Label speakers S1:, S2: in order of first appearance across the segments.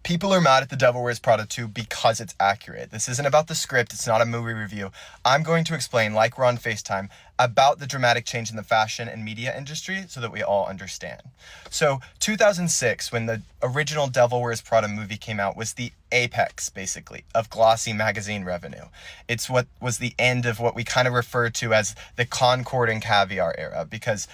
S1: People are mad at The Devil Wears Prada 2 because it's accurate. This isn't about the script. It's not a movie review. I'm going to explain, like we're on FaceTime, about the dramatic change in the fashion and media industry so that we all understand. So 2006, when the original Devil Wears Prada movie came out, was the apex, basically, of glossy magazine revenue. It's what was the end of what we kind of refer to as the Concord and Caviar era, because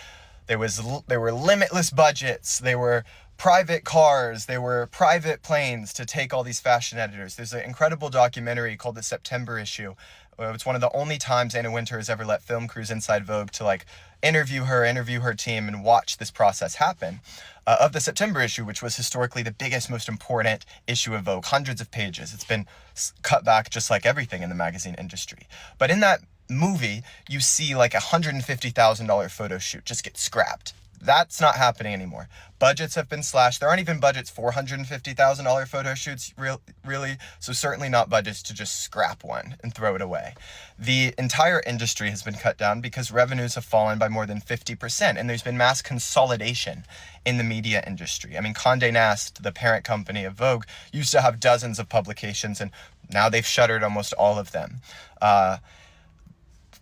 S1: there were limitless budgets, there were private cars, there were private planes to take all these fashion editors. There's an incredible documentary called The September Issue. It's one of the only times Anna Wintour has ever let film crews inside Vogue to interview her team, and watch this process happen. Of the September issue, which was historically the biggest, most important issue of Vogue, hundreds of pages. It's been cut back just like everything in the magazine industry. But in that movie, you see like $150,000 photo shoot just get scrapped. That's not happening anymore. Budgets have been slashed. There aren't even budgets for $150,000 photo shoots, really. So certainly not budgets to just scrap one and throw it away. The entire industry has been cut down because revenues have fallen by more than 50%, and there's been mass consolidation in the media industry. I mean, Condé Nast, the parent company of Vogue, used to have dozens of publications, and now they've shuttered almost all of them.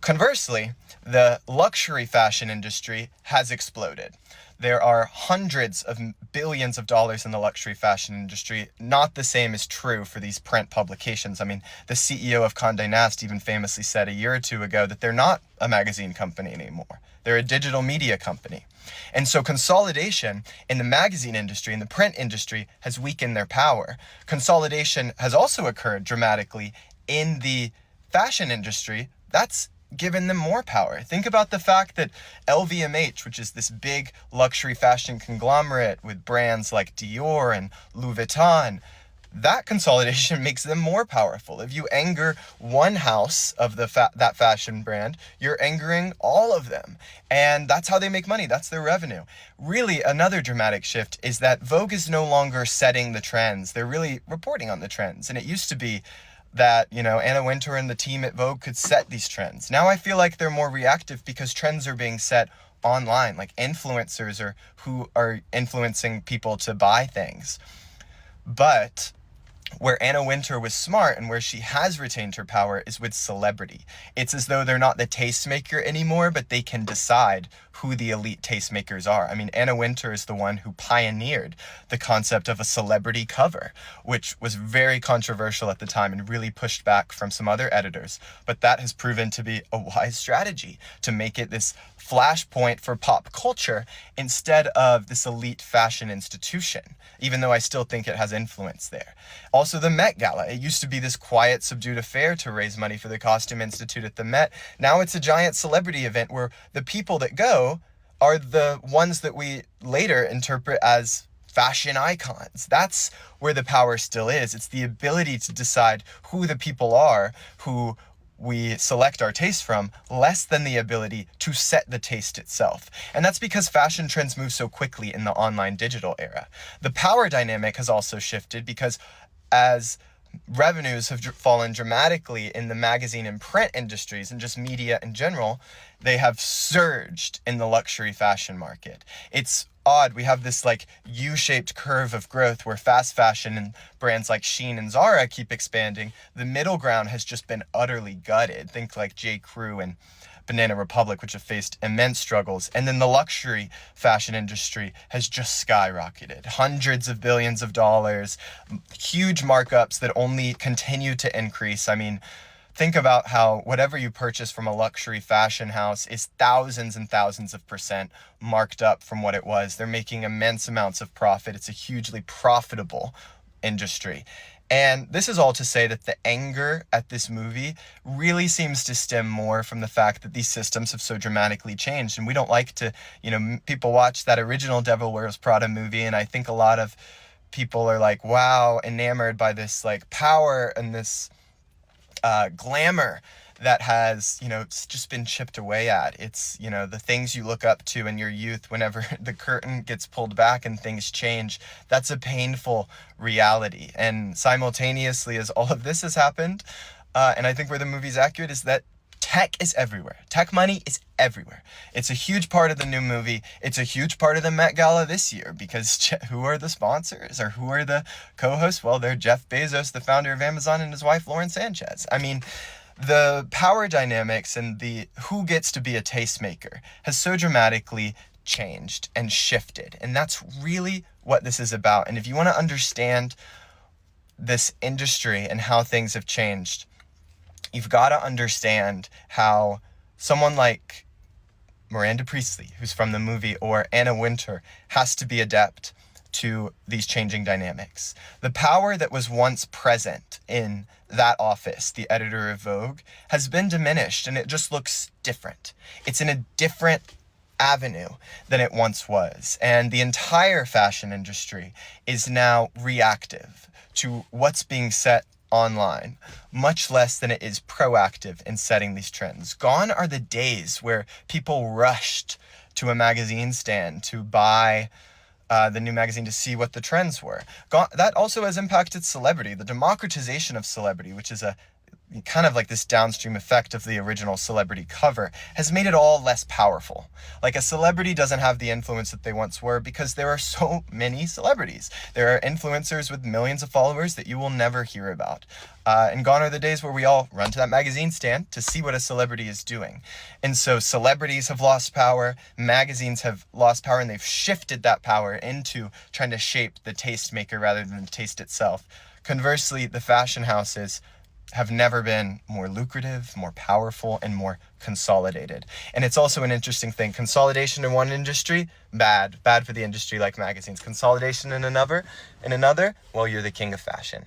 S1: Conversely, the luxury fashion industry has exploded. There are hundreds of billions of dollars in the luxury fashion industry. Not the same is true for these print publications. I mean, the CEO of Condé Nast even famously said a year or two ago that they're not a magazine company anymore. They're a digital media company. And so consolidation in the magazine industry and the print industry has weakened their power. Consolidation has also occurred dramatically in the fashion industry. That's given them more power. Think about the fact that LVMH, which is this big luxury fashion conglomerate with brands like Dior and Louis Vuitton, that consolidation makes them more powerful. If you anger one house of that fashion brand, you're angering all of them. And that's how they make money. That's their revenue. Really, another dramatic shift is that Vogue is no longer setting the trends. They're really reporting on the trends. And it used to be that, Anna Wintour and the team at Vogue could set these trends. Now I feel like they're more reactive because trends are being set online, like influencers or who are influencing people to buy things. But where Anna Wintour was smart and where she has retained her power is with celebrity. It's as though they're not the tastemaker anymore, but they can decide who the elite tastemakers are. I mean, Anna Wintour is the one who pioneered the concept of a celebrity cover, which was very controversial at the time and really pushed back from some other editors. But that has proven to be a wise strategy to make it this flashpoint for pop culture instead of this elite fashion institution, even though I still think it has influence there. Also, the Met Gala. It used to be this quiet, subdued affair to raise money for the Costume Institute at the Met. Now it's a giant celebrity event where the people that go are the ones that we later interpret as fashion icons. That's where the power still is. It's the ability to decide who the people are who we select our taste from, less than the ability to set the taste itself. And that's because fashion trends move so quickly in the online digital era. The power dynamic has also shifted because as revenues have fallen dramatically in the magazine and print industries and just media in general, they have surged in the luxury fashion market. It's odd. We have this U-shaped curve of growth where fast fashion and brands like Shein and Zara keep expanding. The middle ground has just been utterly gutted. Think like J. Crew and Banana Republic, which have faced immense struggles. And then the luxury fashion industry has just skyrocketed. Hundreds of billions of dollars, huge markups that only continue to increase. I mean, think about how whatever you purchase from a luxury fashion house is thousands and thousands of percent marked up from what it was. They're making immense amounts of profit. It's a hugely profitable industry. And this is all to say that the anger at this movie really seems to stem more from the fact that these systems have so dramatically changed. And we don't like to, people watch that original Devil Wears Prada movie, and I think a lot of people are like, wow, enamored by this power and this glamour that has, it's just been chipped away at. It's, the things you look up to in your youth whenever the curtain gets pulled back and things change. That's a painful reality. And simultaneously as all of this has happened, and I think where the movie's accurate is that Tech is everywhere. Tech money is everywhere. It's a huge part of the new movie. It's a huge part of the Met Gala this year, because who are the sponsors, or who are the co-hosts? Well, they're Jeff Bezos, the founder of Amazon, and his wife, Lauren Sanchez. I mean, the power dynamics and the who gets to be a tastemaker has so dramatically changed and shifted. And that's really what this is about. And if you want to understand this industry and how things have changed, you've got to understand how someone like Miranda Priestley, who's from the movie, or Anna Wintour, has to be adept to these changing dynamics. The power that was once present in that office, the editor of Vogue, has been diminished, and it just looks different. It's in a different avenue than it once was. And the entire fashion industry is now reactive to what's being set online, much less than it is proactive in setting these trends. Gone are the days where people rushed to a magazine stand to buy the new magazine to see what the trends were. That also has impacted celebrity. The democratization of celebrity, which is a kind of like this downstream effect of the original celebrity cover, has made it all less powerful. Like, a celebrity doesn't have the influence that they once were because there are so many celebrities. There are influencers with millions of followers that you will never hear about. And gone are the days where we all run to that magazine stand to see what a celebrity is doing. And so celebrities have lost power, magazines have lost power, and they've shifted that power into trying to shape the tastemaker rather than the taste itself. Conversely, the fashion houses have never been more lucrative, more powerful, and more consolidated. And it's also an interesting thing. Consolidation in one industry, bad for the industry like magazines. Consolidation in another, well, you're the king of fashion.